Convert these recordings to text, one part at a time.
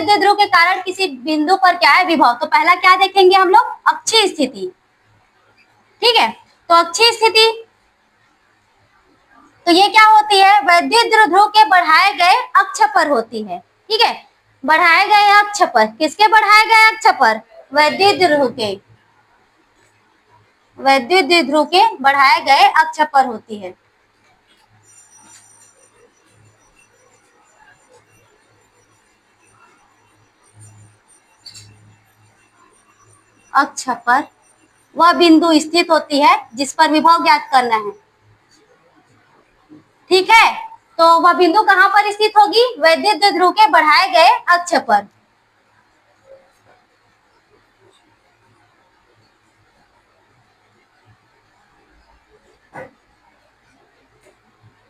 वैद्युत द्विध्रुव के कारण किसी बिंदु पर क्या है विभव, तो पहला क्या देखेंगे हम लोग, अक्षीय स्थिति। ठीक है, तो अक्षीय स्थिति, तो ये क्या होती है, वैद्युत द्विध्रुव के बढ़ाए गए अक्ष पर होती है। ठीक है, बढ़ाए गए अक्ष पर, किसके बढ़ाए गए अक्ष पर, वैद्युत द्विध्रुव के, वैद्युत द्विध्रुव के बढ़ाए गए अक्ष पर होती है। अक्ष पर वह बिंदु स्थित होती है जिस पर विभव ज्ञात करना है। ठीक है, तो वह बिंदु कहां पर स्थित होगी, वैद्युत द्विध्रुव के बढ़ाए गए अक्ष पर।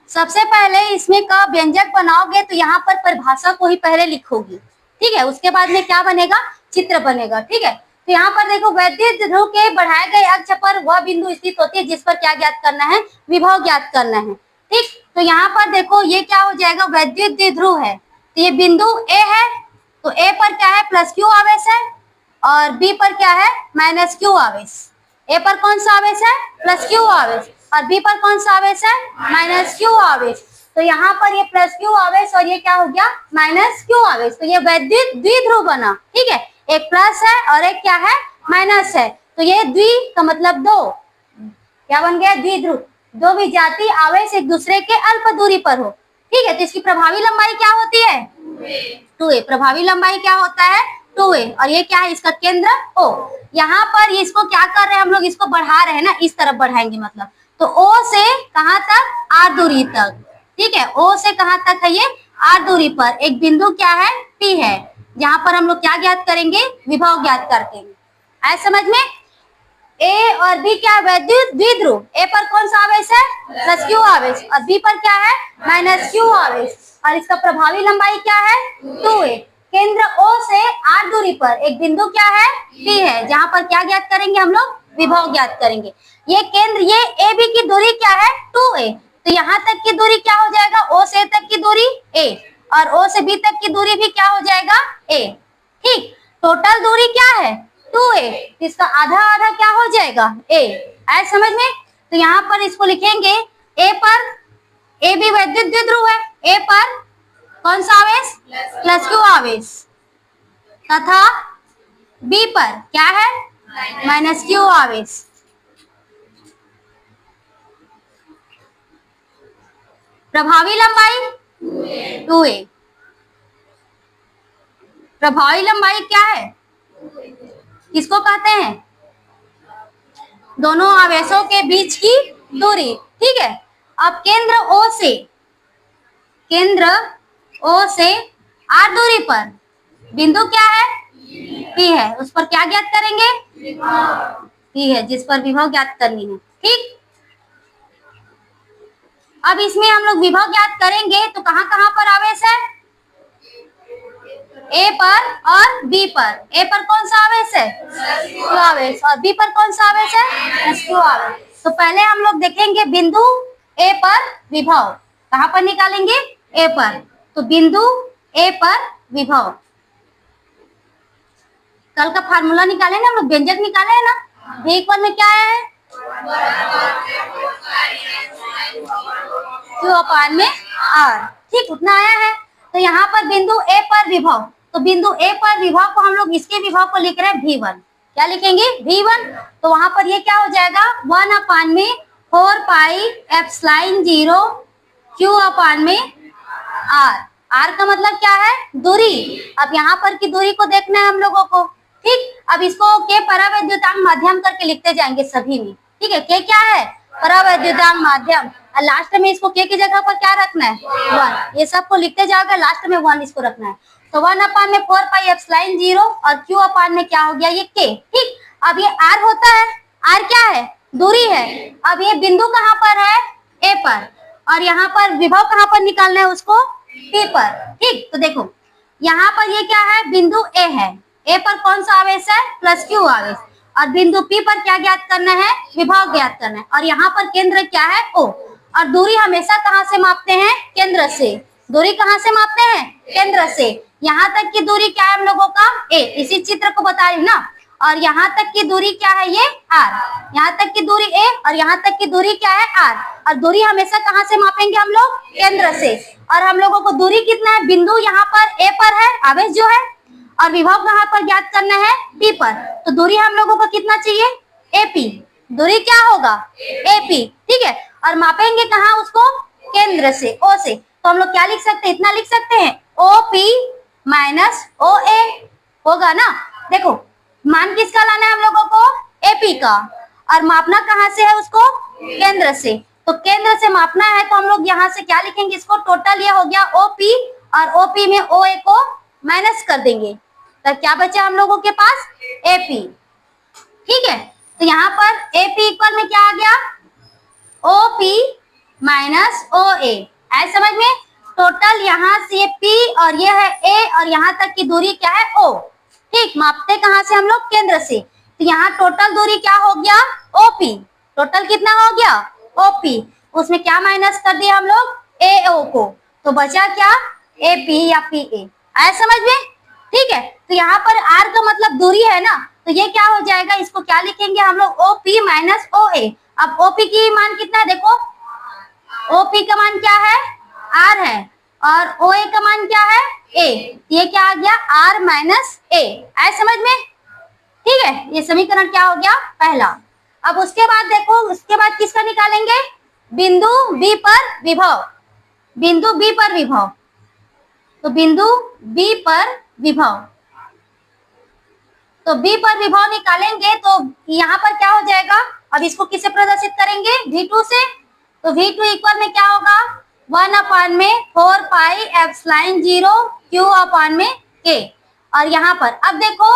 सबसे पहले इसमें का व्यंजक बनाओगे तो यहाँ पर परिभाषा को ही पहले लिखोगी। ठीक है, उसके बाद में क्या बनेगा, चित्र बनेगा। ठीक है, तो यहाँ पर देखो वैद्युत द्विध्रुव के बढ़ाए गए अक्ष पर वह बिंदु स्थित होती है जिस पर क्या ज्ञात करना है, विभव ज्ञात करना है। ठीक, तो यहाँ पर देखो ये क्या हो जाएगा, वैद्युत द्विध्रुव है, तो ये बिंदु ए है, तो ए पर क्या है, प्लस क्यू आवेश है, और बी पर क्या है, माइनस क्यू आवेश। ए पर कौन सा आवेश है, प्लस क्यू आवेश, और बी पर कौन सा आवेश है, माइनस क्यू आवेश। तो यहाँ पर ये प्लस क्यू आवेश और ये क्या हो गया, माइनस क्यू आवेश, तो ये वैद्युत द्विध्रुव बना। ठीक है, एक प्लस है और एक क्या है, माइनस है, तो ये द्वि का मतलब दो, क्या बन गया, द्विध्रुव, दो विजातीय आवेश एक दूसरे के अल्प दूरी पर हो। ठीक है, तो इसकी प्रभावी लंबाई क्या होती है, 2a, प्रभावी लंबाई क्या होता है, 2a, और ये क्या है, इसका केंद्र O। यहाँ पर इसको क्या कर रहे हैं हम लोग, इसको बढ़ा रहे हैं ना, इस तरफ बढ़ाएंगे मतलब, तो O से कहां तक, R दूरी तक। ठीक है, O से कहां तक है, ये R दूरी पर एक बिंदु क्या है, P है, जहां पर हम लोग क्या ज्ञात करेंगे, विभव ज्ञात करते हैं। आए समझ में, A और B क्या है, वैद्युत द्विध्रुव, A पर कौन सा आवेश है, प्लस क्यू आवेश, और B पर क्या है, माइनस क्यू आवेश, और इसका प्रभावी लंबाई क्या है, 2a। केंद्र O से R दूरी पर एक बिंदु क्या है, P है, जहां पर क्या ज्ञात करेंगे हम लोग, विभव ज्ञात करेंगे। ये केंद्र, ये AB की दूरी क्या है, 2a, तो यहाँ तक की दूरी क्या हो जाएगा, O से A तक की दूरी a, और O से B तक की दूरी भी क्या हो जाएगा, a। ठीक, टोटल दूरी क्या है, 2a, इसका आधा आधा क्या हो जाएगा, a। आए समझ में, तो यहाँ पर इसको लिखेंगे, a पर, a भी वैद्युत द्विध्रुव है, a पर कौन सा आवेश, प्लस क्यू आवेश, तथा b पर क्या है, माइनस क्यू आवेश। प्रभावी लंबाई 2a, प्रभावी लंबाई क्या है, किसको कहते हैं, दोनों आवेशों के बीच की दूरी। ठीक है, अब केंद्र O से, केंद्र O से R दूरी पर बिंदु क्या है, P है, उस पर क्या ज्ञात करेंगे, P है, जिस पर विभव ज्ञात करनी है। ठीक, अब इसमें हम लोग विभव ज्ञात करेंगे तो कहां कहां पर आवेश है, A पर और B पर। A पर कौन सा आवेश है, क्यू आवेश, और B पर कौन सा आवेश है, क्यू आवेश। तो पहले हम लोग देखेंगे बिंदु A पर विभव, कहां पर निकालेंगे, A पर, तो बिंदु A पर विभव, कल का फार्मूला निकाले ना हम लोग, व्यंजक निकाले है ना, V इक्वल में क्या है, Q अपान में R। ठीक, उतना आया है, तो यहाँ पर बिंदु A पर विभव, तो बिंदु A पर विभव को हम लोग इसके विभव को लिख रहे हैं V1, क्या लिखेंगे, V1, तो वहां पर ये क्या हो जाएगा, 1 अपान में 4 पाई एप्सिलॉन 0 Q अपान में R। R का मतलब क्या है, दूरी। अब यहाँ पर की दूरी को देखना है हम लोगों को। ठीक, अब इसको के परावैद्युतांक माध्यम करके लिखते जाएंगे सभी में। ठीक है, के क्या है, परावैद्युतांक माध्यम, और लास्ट में इसको के की जगह पर क्या रखना है, 1, ये सबको लिखते जाओगे, लास्ट में 1 इसको रखना है। तो 1 अपान में 4 पाई एप्सिलॉन 0 और Q अपान में क्या हो गया, ये के। ठीक, अब ये R होता है, R क्या है, दूरी है। अब ये बिंदु कहाँ पर है, A पर, और यहाँ पर विभव कहाँ पर निकालना है उसको, P पर। ठीक, तो देखो यहाँ पर ये क्या है, बिंदु A है, A पर कौन सा आवेश है, प्लस क्यू आवेश, और बिंदु P पर क्या ज्ञात करना है, विभव ज्ञात करना है, और यहाँ पर केंद्र क्या है, O, और दूरी हमेशा कहाँ से मापते हैं, केंद्र से, दूरी कहाँ से मापते हैं? केंद्र से। यहाँ तक की दूरी क्या है हम लोगों का? ए, इसी चित्र को बता रही हूँ ना। और यहाँ तक की दूरी क्या है? ये आर। यहाँ तक की दूरी ए और यहाँ तक की दूरी क्या है? आर। और दूरी हमेशा कहाँ से मापेंगे हम लोग? केंद्र से। और हम लोगों को दूरी कितना है? बिंदु यहाँ पर ए पर है, आवेश जो है, और विभव कहाँ पर ज्ञात करना है? पी पर। तो दूरी हम लोगों को कितना चाहिए? एपी। दूरी क्या होगा? एपी, ठीक है। और मापेंगे कहाँ उसको? केंद्र से, ओ से। तो हम लोग क्या लिख सकते हैं? इतना लिख सकते हैं, ओ पी माइनस ओ ए, होगा ना। देखो मान किसका लाना है हम लोगों को? एपी का। और मापना कहाँ से है उसको? केंद्र से। तो केंद्र से मापना है तो हम लोग यहाँ से क्या लिखेंगे? इसको टोटल ये हो गया ओपी, और ओपी में ओ ए को माइनस कर देंगे, तब क्या बचा हम लोगों के पास? एपी, ठीक है। तो यहाँ पर एपी इक्वल में क्या आ गया? ओपी माइनस ओ ए। ऐसे समझ में? टोटल यहाँ से पी और ये है ए, और यहाँ तक की दूरी क्या है? ओ, ठीक। मापते कहाँ से हम लोग? केंद्र से। तो यहाँ टोटल दूरी क्या हो गया? ओपी। टोटल कितना हो गया? ओपी। उसमें क्या माइनस कर दिया हम लोग? ए ओ को। तो बचा क्या? एपी या पी ए। आया समझ में? ठीक है। तो यहाँ पर आर का मतलब दूरी है ना, तो ये क्या हो जाएगा? इसको क्या लिखेंगे हम लोग? ओपी माइनस ओ ए। अब ओपी की मान कितना है? देखो ओपी का मान क्या है? आर है, और ओ ए का मान क्या है? ए। ये क्या आ गया? आर माइनस ए। आए समझ में? ठीक है। ये समीकरण क्या हो गया? पहला। अब उसके बाद देखो, उसके बाद किसका निकालेंगे? बिंदु बी पर विभव। बिंदु बी पर विभव। तो बिंदु बी पर विभव, तो बी पर विभव निकालेंगे तो यहाँ पर क्या हो जाएगा? अब इसको किससे प्रदर्शित करेंगे? V2 से। तो V2 इक्वल में क्या होगा? 1/4 पाई एप्सिलॉन 0 Q अपॉन में K। और यहाँ पर अब देखो,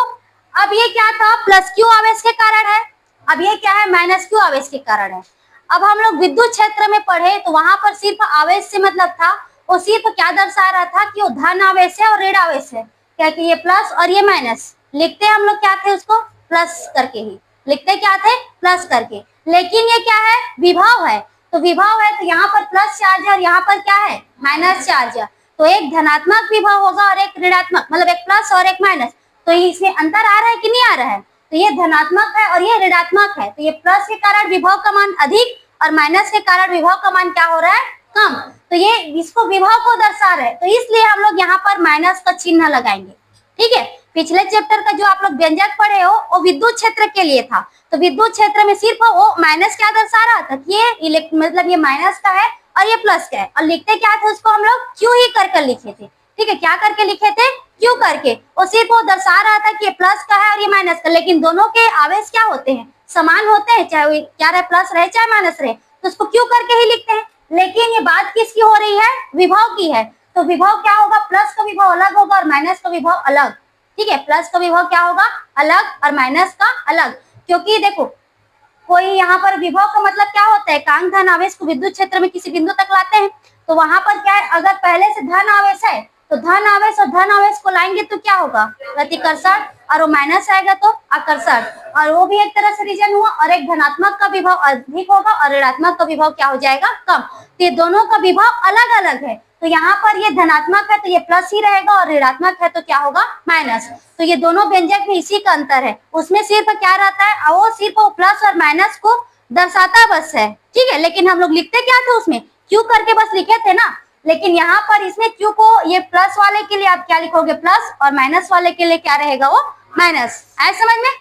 अब ये क्या था? प्लस Q आवेश के कारण है। अब ये क्या है? माइनस Q आवेश के कारण है। अब हम लोग विद्युत क्षेत्र में पढ़े तो वहां पर सिर्फ आवेश से मतलब था, वो सिर्फ क्या दर्शा रहा था कि वो धन आवेश है और ऋण आवेश है, क्या कि ये प्लस और ये माइनस। लिखते हम लोग क्या थे? उसको प्लस करके ही लिखते, क्या थे? प्लस करके। लेकिन ये क्या है? विभव है। तो विभव है तो यहाँ पर प्लस चार्ज है और यहाँ पर क्या है? माइनस चार्ज है। तो एक धनात्मक विभव होगा और एक ऋणात्मक, मतलब एक प्लस और एक माइनस। तो इसमें अंतर आ रहा है कि नहीं आ रहा है? तो ये धनात्मक है और ये ऋणात्मक है। तो ये प्लस के कारण विभव का मान अधिक और माइनस के कारण विभव का मान क्या हो रहा है? कम। तो ये इसको विभव को दर्शा रहा है, तो इसलिए हम लोग यहाँ पर माइनस का चिन्ह लगाएंगे। ठीक है। पिछले चैप्टर का जो आप लोग व्यंजक पढ़े हो वो विद्युत क्षेत्र के लिए था, तो विद्युत क्षेत्र में सिर्फ वो माइनस क्या दर्शा रहा था कि ये मतलब ये माइनस का है और ये प्लस का है, और लिखते क्या थे उसको हम लोग? क्यू ही करके लिखे थे। ठीक है। क्या करके लिखे थे? क्यू करके। वो सिर्फ वो दर्शा रहा था कि ये प्लस का है और ये माइनस का, लेकिन दोनों के आवेश क्या होते हैं? समान होते हैं, चाहे वो क्या रहे, प्लस रहे चाहे माइनस रहे, तो उसको क्यू करके ही लिखते हैं। लेकिन ये बात किसकी हो रही है? विभव की है। तो विभव क्या होगा? प्लस का विभव अलग होगा और माइनस का विभव अलग। ठीक है। प्लस का विभव क्या होगा? अलग, और माइनस का अलग। क्योंकि देखो कोई यहाँ पर विभव का मतलब क्या होता है? एकांक धन आवेश को विद्युत क्षेत्र में किसी बिंदु तक लाते हैं, तो वहां पर क्या है? अगर पहले से धन आवेश है तो धन आवेश और धन आवेश को लाएंगे तो क्या होगा? प्रतिकर्षण। और वो माइनस आएगा तो आकर्षण। और वो भी एक तरह से रीजन हुआ, और एक धनात्मक का विभव अधिक होगा और ऋणात्मक का विभव क्या हो जाएगा? कम। तो ये दोनों का विभव अलग अलग है। तो यहाँ पर ये धनात्मक है तो ये प्लस ही रहेगा, और ऋणात्मक है तो क्या होगा? माइनस। तो ये दोनों व्यंजक में इसी का अंतर है। उसमें सिर्फ क्या रहता है? वो सिर्फ वो प्लस और माइनस को दर्शाता बस है। ठीक है। लेकिन हम लोग लिखते क्या थे उसमें? क्यू करके बस लिखे थे ना। लेकिन यहाँ पर इसमें क्यू को, ये प्लस वाले के लिए आप क्या लिखोगे? प्लस, और माइनस वाले के लिए क्या रहेगा? वो माइनस। आए समझ में?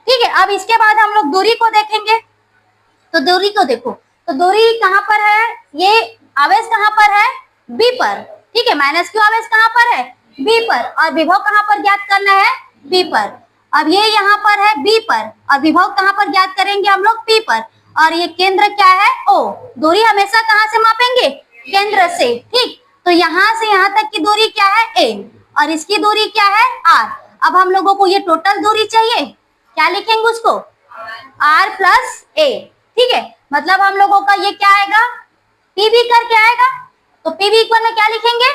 ठीक है। अब इसके बाद हम लोग दूरी को देखेंगे। तो दूरी को देखो, तो दूरी कहाँ पर है? ये आवेश कहाँ पर है? बी पर। ठीक है। माइनस क्यू आवेश कहाँ पर है? बी पर। और विभव कहाँ पर ज्ञात करना है? बी पर। अब ये यहाँ पर है बी पर, और विभव कहाँ पर ज्ञात करेंगे हम लोग? पी पर। और ये केंद्र क्या है? ओ। दूरी हमेशा कहाँ से मापेंगे? केंद्र से। ठीक। तो यहाँ से यहाँ तक की दूरी क्या है? ए। और इसकी दूरी क्या है? आर। अब हम लोगों को ये टोटल दूरी चाहिए, क्या लिखेंगे उसको? आर प्लस ए। ठीक है। मतलब हम लोगों का ये क्या आएगा? पी बी करके आएगा। तो पी बी इक्वल में क्या लिखेंगे?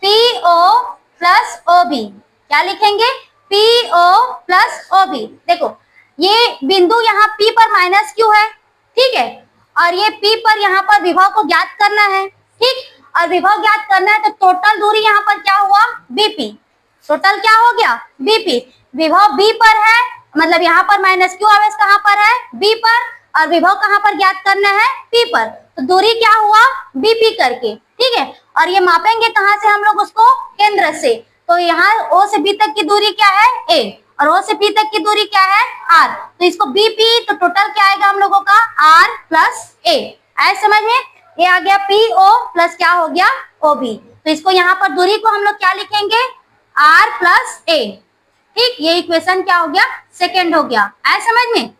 P O plus O B. क्या लिखेंगे? P O plus O B. देखो ये बिंदु यहाँ पी पर माइनस क्यू है। ठीक है। और ये पी पर यहाँ पर विभव को ज्ञात करना है। ठीक। और विभव ज्ञात करना है तो टोटल दूरी यहाँ पर क्या हुआ, बीपी। टोटल क्या हो गया, बीपी। विभव बी पर है, मतलब यहाँ पर माइनस क्यू आवेश कहाँ पर है, बी पर, और विभव कहाँ पर ज्ञात करना है, पी पर। तो दूरी क्या हुआ, बीपी करके, ठीक है। और ये मापेंगे कहाँ से हम लोग उसको, केंद्र से। तो यहाँ ओ से बी तक की दूरी क्या है, ए, और ओ से पी तक की दूरी क्या है, आर। तो इसको बीपी, तो टोटल क्या आएगा हम लोगों का, आर प्लस ए। आए समझ में, ये आ गया पी ओ प्लस क्या हो गया, ओ बी। तो इसको यहाँ पर दूरी को हम लोग क्या लिखेंगे, आर प्लस ए। ठीक, ये इक्वेशन क्या हो गया, सेकेंड हो गया। आए समझ में।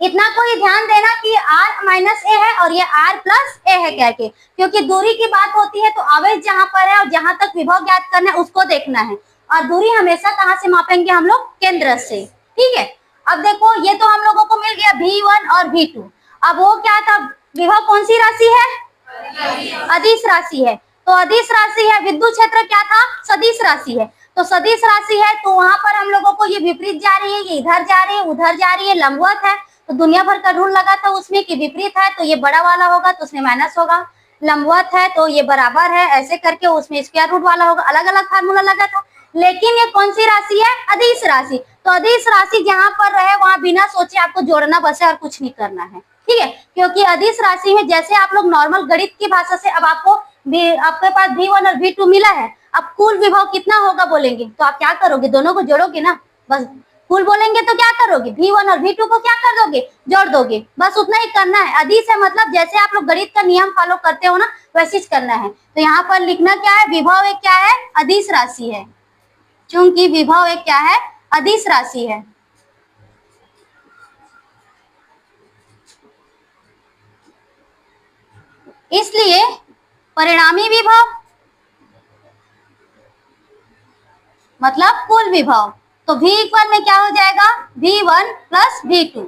इतना को ही ध्यान देना कि r माइनस ए है और ये r प्लस ए है करके, क्योंकि दूरी की बात होती है तो आवेश जहां पर है और जहां तक विभव ज्ञात करना है उसको देखना है। और दूरी हमेशा कहां से मापेंगे हम लोग, केंद्र से। ठीक है, अब देखो ये तो हम लोगों को मिल गया V1 और V2। अब वो क्या था, विभव कौन सी राशि है, अदिश राशि है। तो अदिश राशि है, विद्युत क्षेत्र क्या था, सदिश राशि है। तो सदिश राशि है तो वहां पर हम लोगों को ये विपरीत जा रही है, ये इधर जा रही है, उधर जा रही है, लंबवत है। तो दुनिया भर का रूल लगा था उसमें कि विपरीत है तो ये बड़ा वाला होगा तो उसमें माइनस होगा, लंबवत है तो ये बराबर है, ऐसे करके उसमें स्क्वायर रूट वाला होगा। अलग अलग फार्मूला लगा था। लेकिन ये कौन सी राशि है, अदिश राशि। तो अदिश राशि जहां पर रहे वहां बिना सोचे आपको जोड़ना बस है और कुछ नहीं करना है। ठीक है, क्योंकि अदिश राशि में जैसे आप लोग नॉर्मल गणित की भाषा से, अब आपके पास V1 और V2 मिला है, अब कुल विभव कितना होगा बोलेंगे तो आप क्या करोगे, दोनों को जोड़ोगे ना। बस कुल बोलेंगे तो क्या करोगे, V1 और V2 को क्या कर दोगे, जोड़ दोगे। बस उतना ही करना है। अदिश है मतलब जैसे आप लोग गणित का नियम फॉलो करते हो ना, वैसे ही करना है। तो यहाँ पर लिखना क्या है, विभव एक क्या है, अदिश राशि है। चूंकि विभव एक क्या है, अदिश राशि है। इसलिए परिणामी विभव मतलब कुल विभव, तो V इक्वल में क्या हो जाएगा, V1 प्लस V2।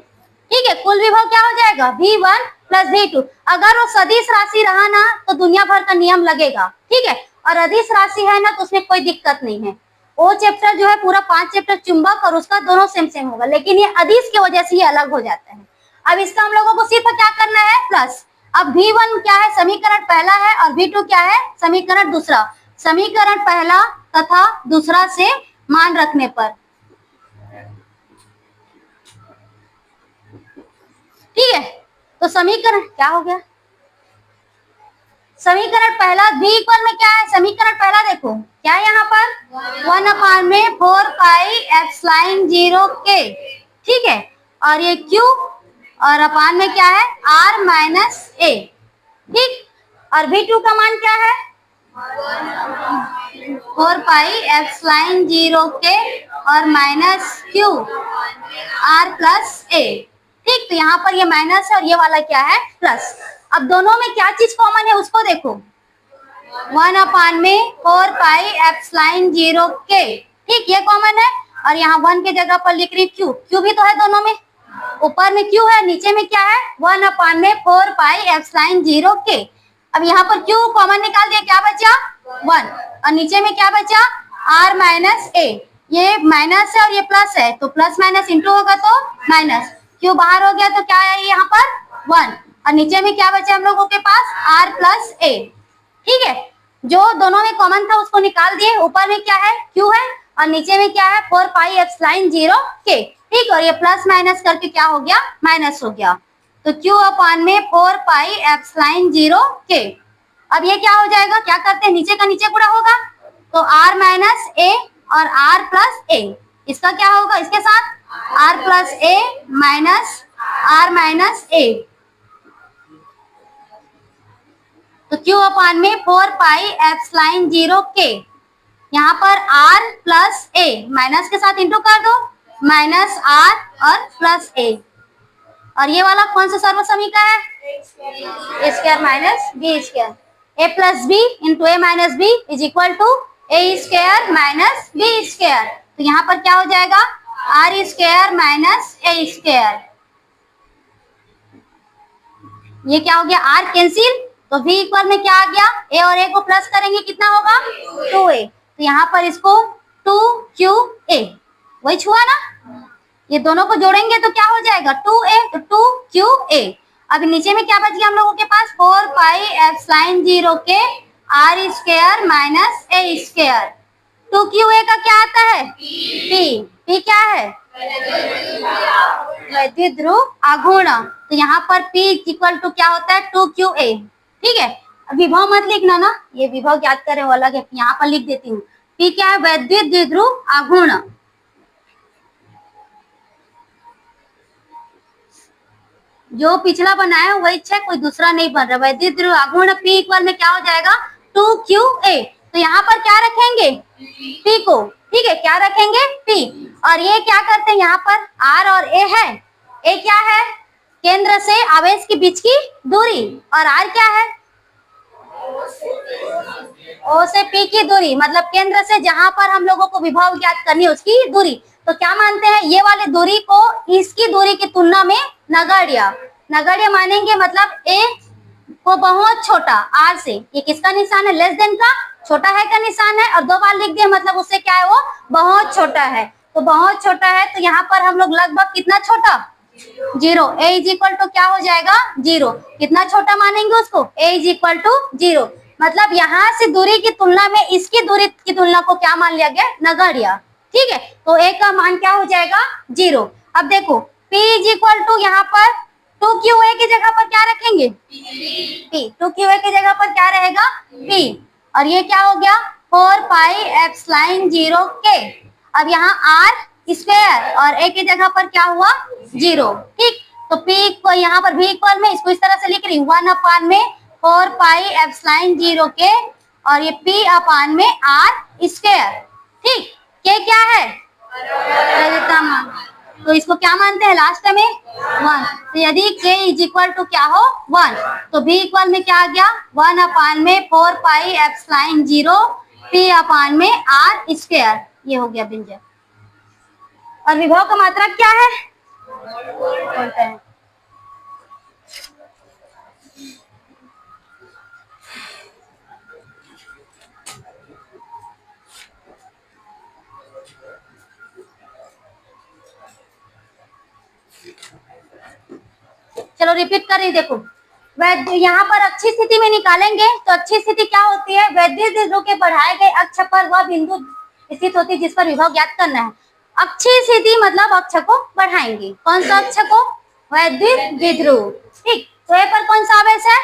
ठीक है, कुल विभव क्या हो जाएगा, V1 प्लस V2। अगर वो सदिश राशि रहा ना तो दुनिया भर का नियम लगेगा। ठीक है, और अदिश राशि है ना तो उसमें कोई दिक्कत नहीं है। वो चैप्टर जो है पूरा 5 चैप्टर चुंबक और उसका दोनों सेम सेम होगा, लेकिन ये अदिश की वजह से ये अलग हो जाता है। अब इसका हम लोगों को सिर्फ क्या करना है, प्लस। अब V1 क्या है, समीकरण पहला है, और V2 क्या है, समीकरण दूसरा। समीकरण पहला तथा दूसरा से मान रखने पर, ठीक है। तो समीकरण क्या हो गया, समीकरण पहला V इक्वल में क्या है, समीकरण पहला देखो क्या है यहाँ पर 1/4πε0K। ठीक है, और ये Q और अपान में क्या है, R माइनस ए। ठीक, और V2 का मान क्या है 4πε0K और माइनस Q R प्लस ए। ठीक, तो यहाँ पर ये माइनस है और ये वाला क्या है, प्लस। अब दोनों में क्या चीज कॉमन है उसको देखो, 1/4πε0K। ठीक, ये कॉमन है, और यहाँ 1 के जगह पर लिख रही Q। Q भी तो है दोनों में, ऊपर में Q है, नीचे में क्या है 1/4πε0K। अब यहाँ पर Q कॉमन निकाल दिया, क्या बचा 1, और नीचे में क्या बचा R माइनस ए। ये माइनस है और ये प्लस है, तो प्लस माइनस इंटू होगा तो माइनस। Q बाहर हो गया तो क्या है यहाँ पर 1, और नीचे में क्या बचा हम लोगों के पास R प्लस ए। ठीक है, जो दोनों में कॉमन था उसको निकाल दिए। ऊपर में क्या है Q है और नीचे में क्या है 4πε0K। ठीक, और ये प्लस माइनस करके क्या हो गया, माइनस हो गया। तो Q अपान में 4πε0K। अब ये क्या हो जाएगा, क्या करते हैं नीचे का नीचे पूरा होगा, तो R माइनस ए और R प्लस ए। इसका क्या होगा, इसके साथ R प्लस ए माइनस R माइनस ए। तो Q अपान में 4πε0K। यहाँ पर R प्लस ए माइनस के साथ इंटू कर दो, माइनस R और प्लस ए। और ये वाला कौन सा सर्व समीकरण है, A square minus B square. A plus B into A minus B is equal to A square minus B square. तो यहाँ पर क्या हो जाएगा R square minus A square. ये क्या हो गया, आर कैंसिल, तो v इक्वल में क्या आ गया, a और a को प्लस करेंगे कितना होगा 2a। तो यहाँ पर इसको 2qa वही छुआ ना, ये दोनों को जोड़ेंगे तो क्या हो जाएगा 2a, तो 2qa। अब नीचे में क्या बच गया हम लोगों के पास 4πε0K R square minus A square. 2QA का क्या आता है? P। P क्या है? वैद्युत ध्रुव आघूर्ण। तो यहाँ पर P इक्वल टू क्या होता है? 2QA। ठीक है, विभव मत लिखना ना, ये विभव याद करे वो अलग है, यहाँ पर लिख देती हूँ। P क्या है? वैद्युत द्विध्रुव आघूर्ण। जो पिछला बनाया है वही चेक, कोई दूसरा नहीं बन रहा। वैद्युत ध्रुव आघूर्ण P इक्वल में क्या हो जाएगा? 2QA। तो यहाँ पर क्या रखेंगे? P को। ठीक है, क्या रखेंगे? P। और ये क्या करते हैं, यहाँ पर R और A है। A क्या है? केंद्र से आवेश के बीच की दूरी, और R क्या है? O से P की दूरी, मतलब केंद्र से जहां पर हम लोगों को विभव ज्ञात करनी है उसकी दूरी। तो क्या मानते हैं, ये वाली दूरी को इसकी दूरी की तुलना में नगण्य नगण्य मानेंगे, मतलब A को बहुत छोटा R से। ये किसका निशान है? लेस देन का, छोटा है का निशान है, और 2 बार लिख दिया, मतलब उससे क्या है? वो बहुत छोटा है। तो बहुत छोटा है, तो यहाँ पर हम लोग लगभग कितना छोटा? 0। A इज इक्वल टू क्या हो जाएगा? 0। कितना छोटा मानेंगे उसको? A is equal to 0। मतलब यहाँ से दूरी की तुलना में इसकी दूरी की तुलना को क्या मान लिया गया? नगण्य। ठीक है, तो A का मान क्या हो जाएगा? 0। अब देखो P इज इक्वल टू यहाँ पर 2QA की जगह पर क्या रखेंगे? P। 2QA की जगह पर क्या रहेगा? P। और ये क्या हो गया? 4 पाई एप्सिलॉन 0K। अब यहाँ R स्क्वायर और A की जगह पर क्या हुआ? 0। ठीक, तो P को यहाँ पर V इक्वल में इसको इस तरह से लिख रही हूँ, 1 अपान में 4 पाई एप्सिलॉन 0K, और ये P अपान में R स्क्वायर। ठीक, K क्या है? तो इसको क्या मानते हैं लास्ट में? 1। तो यदि K इज इक्वल टू क्या हो? 1, तो B इक्वल में क्या आ गया? 1 अपान में 4 पाई एप्सिलॉन 0 P अपान में R स्क्वायर। ये हो गया व्यंजक। और विभव का मात्रक क्या है? बोलते हैं चलो रिपीट कर रही, देखो यहाँ पर अच्छी स्थिति में निकालेंगे तो अच्छी स्थिति क्या होती है? वैद्युत द्विध्रुव के बढ़ाए गए अक्ष पर वह बिंदु स्थित होती है जिस पर विभव ज्ञात करना है। अच्छी स्थिति मतलब अक्ष को बढ़ाएंगे। कौन सा अक्ष को? वैद्युत द्विध्रुव। ठीक, तो ए पर कौन सा आवेश है?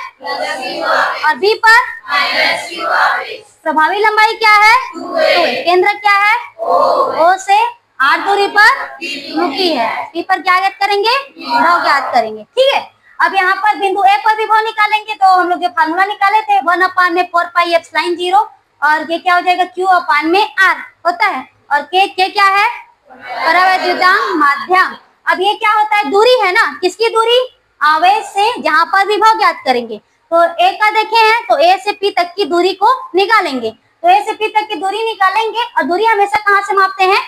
और बी पर प्रभावी लंबाई क्या है? 2a। केंद्र क्या है? O से R दूरी पर रुकी है। P पर क्या ज्ञात करेंगे? विभव ज्ञात करेंगे। ठीक है, अब यहाँ पर बिंदु A पर विभव निकालेंगे तो हम लोग जो फार्मूला निकाले थे 1 अपान में 4 पाई एप्सिलॉन 0, और ये क्या हो जाएगा? Q अपान में R होता है, और K क्या है? परावैद्युतांक माध्यम। अब ये क्या होता है? दूरी है ना, किसकी दूरी? आवेश से जहां पर विभव ज्ञात करेंगे। तो A का देखे हैं तो A से P तक की दूरी को निकालेंगे। तो A से P तक की दूरी निकालेंगे, और दूरी हमेशा कहाँ से मापते हैं?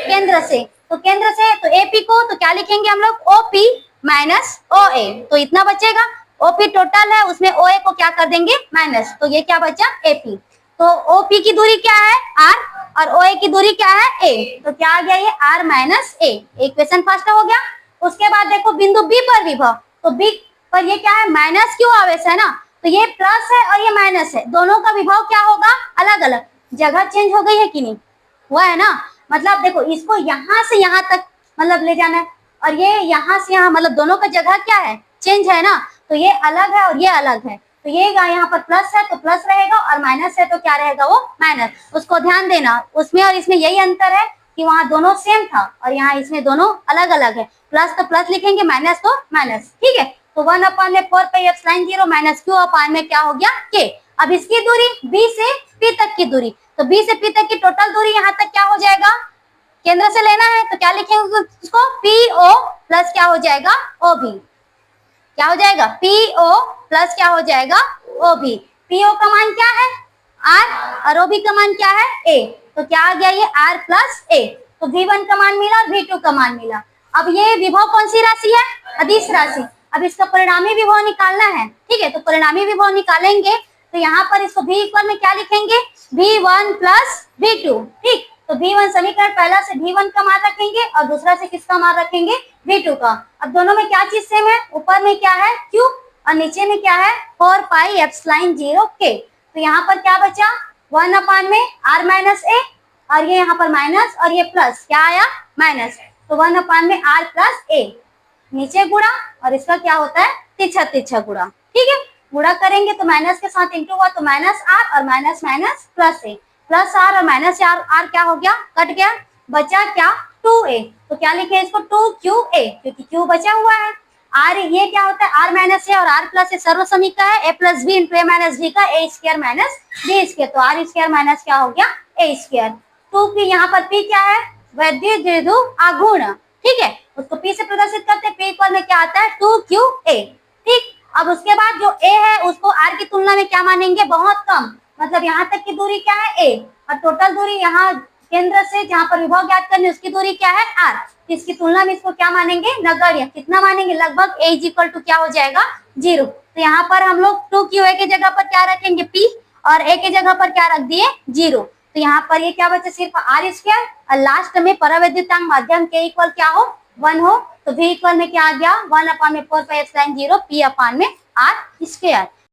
केंद्र से। तो केंद्र से तो AP को तो क्या लिखेंगे हम लोग? OP minus OA। तो इतना बचेगा। OP टोटल है, उसमें OA को क्या कर देंगे? माइनस। तो ये क्या बचा? AP। तो OP की दूरी क्या है? R, और OA की दूरी क्या है? A। तो क्या आ गया? ये R minus A। Equation first हो गया। उसके बाद देखो बिंदु B पर विभव, तो B पर ये क्या है? माइनस क्यों आवेश है ना, तो ये प्लस है और ये माइनस है, दोनों का विभव क्या होगा? अलग अलग। जगह चेंज हो गई है कि नहीं? हुआ है ना। मतलब देखो इसको यहाँ से यहाँ तक मतलब ले जाना है, और ये यहाँ से यहाँ, मतलब दोनों का जगह क्या है? चेंज है ना। तो ये अलग है और ये अलग है, तो ये यहाँ पर प्लस है तो प्लस रहेगा, और माइनस है तो क्या रहेगा? वो माइनस। उसको ध्यान देना, उसमें और इसमें यही अंतर है कि वहाँ दोनों सेम था और यहाँ इसमें दोनों अलग अलग है। प्लस तो प्लस लिखेंगे, माइनस तो माइनस। ठीक है, तो 1 अपान में 4 पाई एप्सिलॉन 0 माइनस Q अपान में क्या हो गया? K। अब इसकी दूरी B से P तक की दूरी, तो B से P तक की टोटल दूरी यहाँ तक क्या हो जाएगा? केंद्र से लेना है तो क्या लिखेंगे उसको? PO प्लस क्या हो जाएगा? OB। क्या हो जाएगा? PO प्लस क्या हो जाएगा? OB। PO का मान क्या है? R, और OB का मान क्या है? A। तो क्या आ गया? ये R प्लस A। तो V1 का मान मिला और V2 का मान मिला। अब ये विभव कौन सी राशि है? अदिश राशि। अब इसका परिणामी विभव निकालना है। ठीक है, तो परिणामी विभव निकालेंगे तो यहाँ पर इसको V इक्वल में क्या लिखेंगे? V1 plus V2। ठीक, तो V1 समीकरण पहला से V1 का मान रखेंगे और दूसरा से किसका मान रखेंगे? V2 का। अब दोनों में क्या चीज सेम है? ऊपर में क्या है? Q, और नीचे में क्या है? 4 पाई एप्सिलॉन 0 K। तो यहाँ पर क्या बचा 1 में r माइनस ए, और ये यहाँ पर माइनस और ये प्लस, क्या आया माइनस, तो 1 में r प्लस ए, नीचे गुणा और इसका क्या होता है तिरछा तिरछा गुणा। ठीक है, गुणा करेंगे तो माइनस के साथ इंटू हुआ तो माइनस आर और minus minus plus A, plus R और माइनस आर, आर क्या हो गया कट गया, बचा क्या 2a, तो क्या लिखे इसको 2qa, क्योंकि q बचा हुआ है। आर ये क्या होता है आर माइनस ए और आर प्लस ए सर्व समीका है, ए plus B into A minus B का ए स्क्वायर माइनस बी स्क्वायर, तो आर स्क्वायर माइनस क्या हो गया ए स्क्वायर। 2p यहाँ पर p क्या है वैद्युत द्विध्रुव आघूर्ण, ठीक है, उसको p से प्रदर्शित करते हैं, p इक्वल में क्या आता है 2qa। ठीक, अब उसके बाद जो a है उसको r की तुलना में क्या मानेंगे बहुत कम, मतलब यहाँ तक की दूरी क्या है a, और टोटल दूरी यहाँ केंद्र से जहाँ पर विभव ज्ञात करने उसकी दूरी क्या है r, इसकी तुलना में इसको क्या मानेंगे नगण्य, कितना मानेंगे लगभग a इज इक्वल टू क्या हो जाएगा 0। तो यहाँ पर हम लोग 2qa की जगह पर क्या रखेंगे p, और a की जगह पर क्या रख दिए 0, तो यहाँ पर ये क्या बचा सिर्फ r स्क्वायर, और लास्ट में परावैद्युतांक माध्यम के इक्वल क्या हो 1 हो, तो v इक्वल में क्या आ गया 1/4 पाई एप्सिलॉन 0 p/r स्क्वायर।